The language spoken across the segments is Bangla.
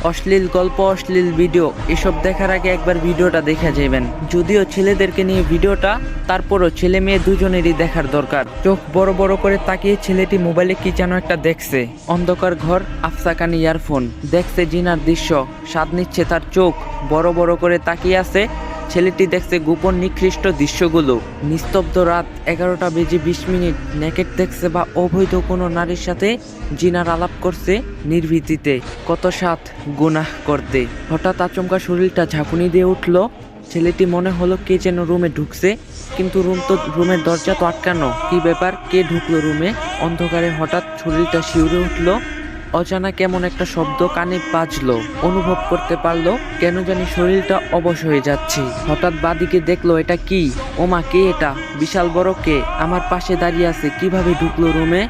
অশ্লীল গল্প, অশ্লীল ভিডিও এসব দেখার আগে একবার ভিডিওটা দেখে যাবেন। যদিও ছেলেদেরকে নিয়ে ভিডিওটা, তারপরও ছেলে মেয়ে দুজনেরই দেখার দরকার। চোখ বড় বড় করে তাকিয়ে ছেলেটি মোবাইলে কি যেন একটা দেখছে। অন্ধকার ঘর, আফসা কানে ইয়ারফোন, দেখছে জিনার দৃশ্য, স্বাদ নিচ্ছে তার চোখ। বড় বড় করে তাকিয়ে আছে ছেলেটি, দেখছে গোপন নিকৃষ্ট দৃশ্যগুলো। নিস্তব্ধ রাত 11:20। নেকেট দেখছে বা অবৈধ কোনো নারীর সাথে জিনার আলাপ করছে নির্ভীতিতে। কত সাথ গুনাহ করতে। হঠাৎ আচমকা শরীরটা ঝাঁকুনি দিয়ে উঠল। ছেলেটি মনে হলো কে যেন রুমে ঢুকছে, কিন্তু রুমের দরজা তো আটকানো। কি ব্যাপার, কে ঢুকলো রুমে? অন্ধকারে হঠাৎ শরীরটা শিউরে উঠল। অজানা কেমন একটা শব্দ কানে বাজলো। অনুভব করতে পারলো কেন জানি শরীরটা অবশ হয়ে যাচ্ছে। হঠাৎ বাদিকে দেখলো, এটা কি? ওমা, কে এটা? বিশাল বড় কে আমার পাশে দাঁড়িয়ে আছে? কিভাবে ঢুকলো রুমে?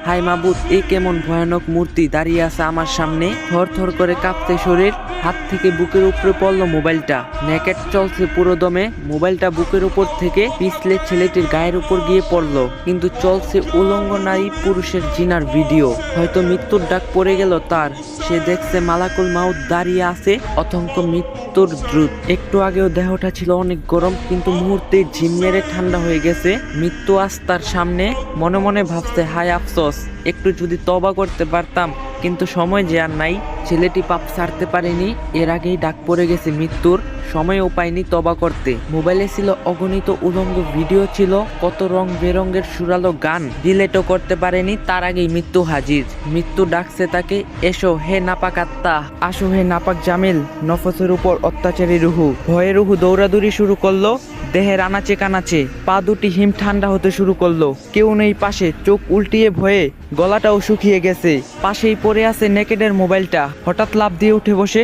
হাই মাবুদ, এই কেমন ভয়ানক মূর্তি দাঁড়িয়ে আছে আমার সামনে। থর থর করে কাঁপতে শরীর। হাত থেকে বুকের উপরে পড়লো মোবাইলটা। নেকেট চলছে পুরো দমে। মোবাইলটা বুকের উপর থেকে পিছলে ছেলেটির গায়ের উপর গিয়ে পড়লো, কিন্তু চলছে উলঙ্গ নারী পুরুষের জিনার ভিডিও। হয়তো মৃত্যুর ডাক পড়ে গেল তার। সে দেখছে মালাকুল মাউত দাঁড়িয়ে আছে, অথঙ্ক মৃত্যুর দ্রুত। একটু আগেও দেহটা ছিল অনেক গরম, কিন্তু মুহূর্তে ঝিম মেরে ঠান্ডা হয়ে গেছে। মৃত্যু আজ তার সামনে। মনে মনে ভাবছে, হায় আফসোস, একটু যদি তওবা করতে পারতাম, কিন্তু সময় যে আর নাই। ছেলেটি পাপ ছাড়তে পারেনি, এর আগেই ডাক পড়ে গেছে মৃত্যুর। সময়ও পায়নি তওবা করতে। মোবাইলে ছিল অগণিত উলঙ্গ ভিডিও, ছিল কত রং বেরঙের সুরালো গান। ডিলেটও করতে পারেনি, তার আগেই মৃত্যু হাজির। মৃত্যু ডাকছে তাকে, এসো হে নাপাক আত্মা, আসো হে নাপাক জামিল। নফসের উপর অত্যাচারী রুহু। ভয়ে রুহু দৌড়াদৌড়ি শুরু করলো। দেহের আনাচে কানাচে পা দুটি হিম ঠান্ডা হতে শুরু করলো। কেউ নেই পাশে, চোখ উল্টিয়ে ভয়ে গলাটাও শুকিয়ে গেছে। পাশেই পড়ে আছে নেকেডের মোবাইলটা। হঠাৎ লাফ দিয়ে উঠে বসে,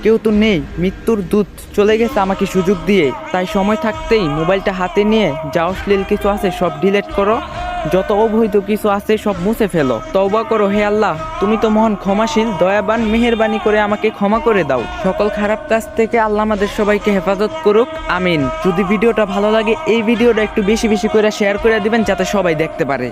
কেউ তো নেই। মৃত্যুর দূত চলে গেছে আমাকে সুযোগ দিয়ে। তাই সময় থাকতেই মোবাইলটা হাতে নিয়ে যা অশ্লীল কিছু আছে সব ডিলিট করো, যত অবৈধ কিছু আছে সব মুছে ফেলো। তওবা করো হে আল্লাহ, তুমি তো মহান ক্ষমাশীল, দয়াবান। মেহেরবানি করে আমাকে ক্ষমা করে দাও। সকল খারাপ কাজ থেকে আল্লাহ আমাদের সবাইকে হেফাজত করুক, আমিন। যদি ভিডিওটা ভালো লাগে, এই ভিডিওটা একটু বেশি বেশি করে শেয়ার করে দিবেন, যাতে সবাই দেখতে পারে।